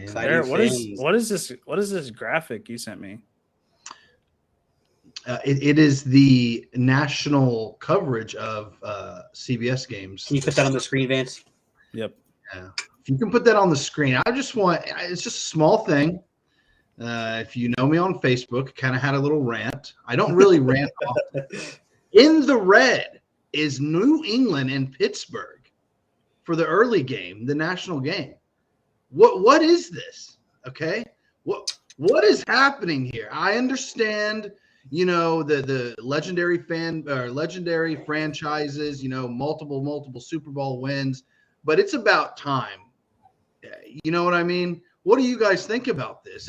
Exciting What is things. what is this graphic you sent me? It is the national coverage of CBS games. Can you put that on the screen, Vance? Yep. Yeah. If you can put that on the screen, it's just a small thing. If you know me on Facebook, kind of had a little rant. I don't really rant often. In the red is New England and Pittsburgh for the early game, the national game. What is this? Okay. What is happening here? I understand, the legendary legendary franchises, multiple Super Bowl wins, but it's about time. You know what I mean? What do you guys think about this?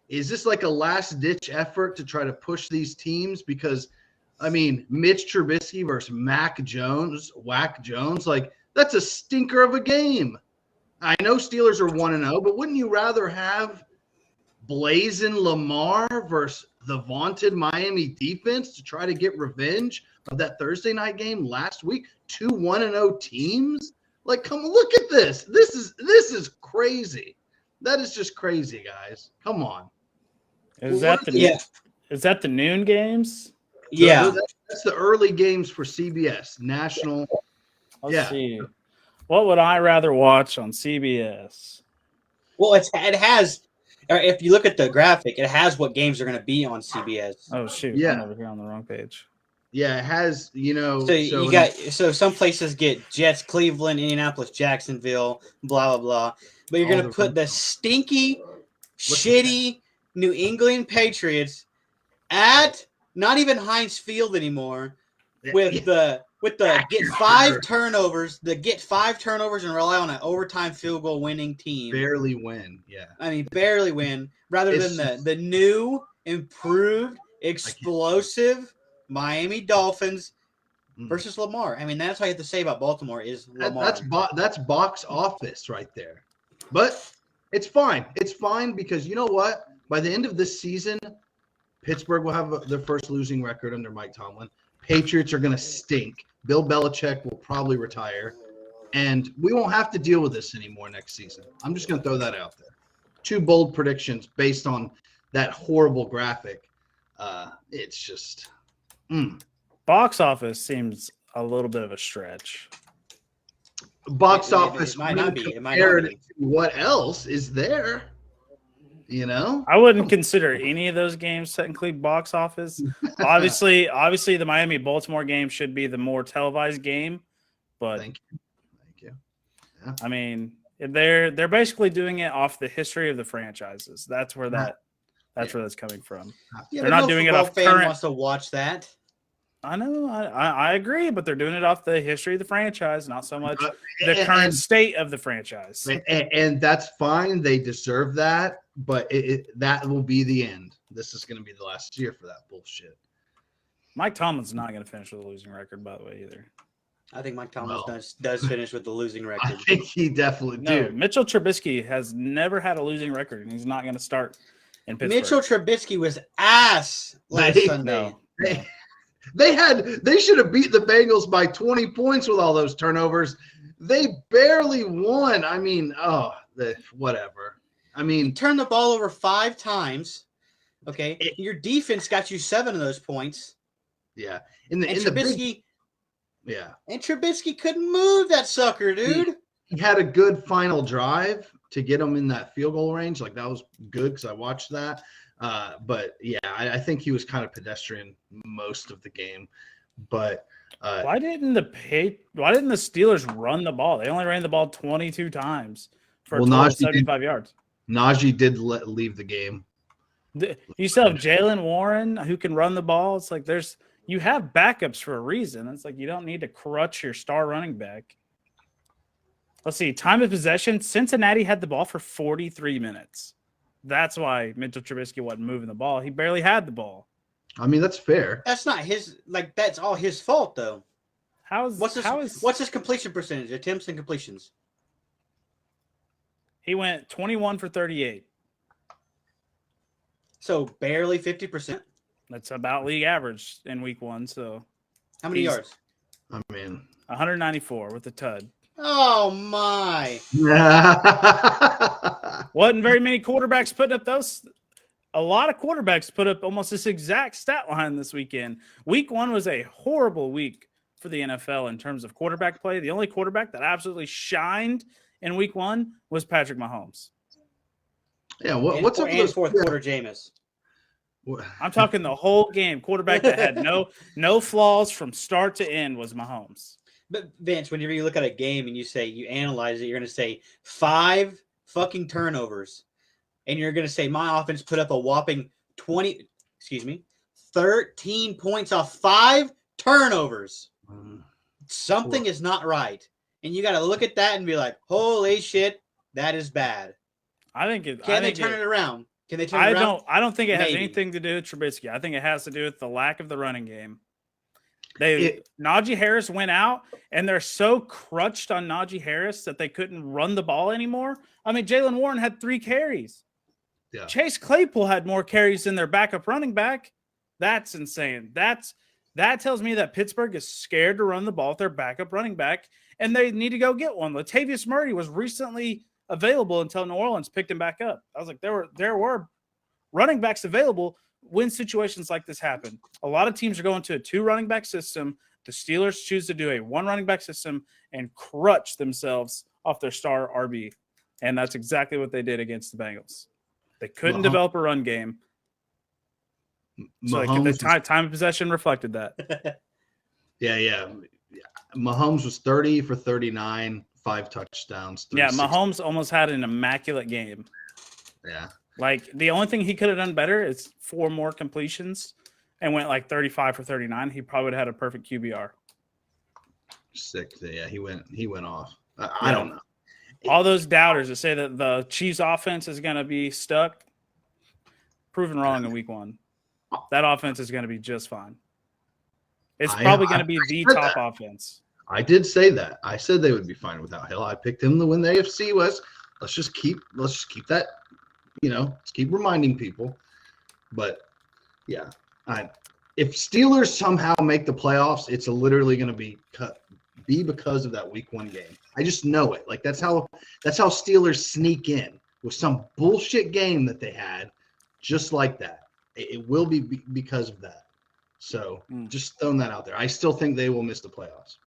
Is this like a last-ditch effort to try to push these teams? Because, Mitch Trubisky versus Whack Jones, like that's a stinker of a game. I know Steelers are 1-0, but wouldn't you rather have Blazing Lamar versus the vaunted Miami defense to try to get revenge of that Thursday night game last week? 2 1-0 teams? Like, come look at this. This is crazy. That is just crazy, guys. Come on. Is that the noon games? Yeah. That's the early games for CBS national. Let's see. What would I rather watch on CBS? Well, it has. If you look at the graphic, it has what games are going to be on CBS. Oh shoot! Yeah. I'm over here on the wrong page. Yeah, it has. So some places get Jets, Cleveland, Indianapolis, Jacksonville, blah blah blah. But you're going to put the stinky, shitty New England Patriots at not even Heinz Field anymore with the get 5 turnovers, and rely on an overtime field goal winning team. Barely win, yeah. Barely win, rather than the new, improved, explosive Miami Dolphins versus Lamar. That's all you have to say about Baltimore is Lamar. That's box office right there. But it's fine. It's fine because you know what? By the end of this season, Pittsburgh will have their first losing record under Mike Tomlin. Patriots are going to stink. Bill Belichick will probably retire. And we won't have to deal with this anymore next season. I'm just going to throw that out there. 2 bold predictions based on that horrible graphic. It's just box office seems a little bit of a stretch. Box office it might not be. What else is there? I wouldn't consider any of those games technically box office. Obviously, the Miami-Baltimore game should be the more televised game, but thank you. Yeah. They're basically doing it off the history of the franchises. That's where that's coming from. Yeah, they're not doing it off current. Wants to watch that. I know, I agree, but they're doing it off the history of the franchise, not so much the current state of the franchise. And that's fine. They deserve that, but that will be the end. This is going to be the last year for that bullshit. Mike Tomlin's not going to finish with a losing record, by the way, either. I think Mike Tomlin does finish with the losing record. I think he definitely do. Mitchell Trubisky has never had a losing record, and he's not going to start in Pittsburgh. Mitchell Trubisky was ass last Sunday. They should have beat the Bengals by 20 points with all those turnovers. They barely won. Whatever. Turn the ball over 5 times. Okay, your defense got you 7 of those points. Yeah, Trubisky couldn't move that sucker, dude. He had a good final drive to get him in that field goal range. Like that was good because I watched that. But yeah, I think he was kind of pedestrian most of the game. But why didn't the Steelers run the ball? They only ran the ball 22 times for a total of 75 yards. Najee did leave the game. You still have Jalen Warren who can run the ball. It's like you have backups for a reason. It's like you don't need to crutch your star running back. Let's see. Time of possession. Cincinnati had the ball for 43 minutes. That's why Mitchell Trubisky wasn't moving the ball. He barely had the ball. That's fair. That's not his. That's all his fault, though. What's his completion percentage? Attempts and completions. He went 21 for 38. So barely 50%. That's about league average in week 1. So how many yards? 194 with the tud. Oh my! Wasn't very many quarterbacks putting up those. A lot of quarterbacks put up almost this exact stat line this weekend. Week 1 was a horrible week for the NFL in terms of quarterback play. The only quarterback that absolutely shined in Week 1 was Patrick Mahomes. Yeah, what's up with those fourth quarter Jameis? I'm talking the whole game. Quarterback that had no flaws from start to end was Mahomes. But Vince, whenever you look at a game and you analyze it, you're going to say 5 fucking turnovers. And you're going to say my offense put up a whopping 13 points off 5 turnovers. Something is not right. And you got to look at that and be like, holy shit, that is bad. Can they turn it around? Can they turn it around? I don't think it has Maybe. anything to do with Trubisky. I think it has to do with the lack of the running game. Najee Harris went out, and they're so crutched on Najee Harris that they couldn't run the ball anymore. I mean, Jaylen Warren had 3 carries. Yeah. Chase Claypool had more carries than their backup running back. That's insane. That tells me that Pittsburgh is scared to run the ball with their backup running back, and they need to go get one. Latavius Murray was recently available until New Orleans picked him back up. I was like, there were running backs available when situations like this happen. A lot of teams are going to a 2 running back system. The Steelers choose to do a 1 running back system and crutch themselves off their star RB. And that's exactly what they did against the Bengals. They couldn't develop a run game. So the time of possession reflected that. Yeah. Mahomes was 30 for 39, 5 touchdowns. Yeah, Mahomes almost had an immaculate game. Yeah. Like, the only thing he could have done better is 4 more completions and went like 35 for 39. He probably would have had a perfect QBR. Sick. Yeah, he went off. I don't know. All those doubters that say that the Chiefs offense is going to be stuck, proven wrong in Week 1. That offense is going to be just fine. It's probably going to be the top offense. I did say that. I said they would be fine without Hill. I picked him to win the AFC West. Let's just keep that, let's keep reminding people. But yeah, if Steelers somehow make the playoffs, it's literally going to be because of that Week 1 game. I just know it. Like, that's how Steelers sneak in with some bullshit game that they had, just like that. It will be because of that. So just throwing that out there. I still think they will miss the playoffs.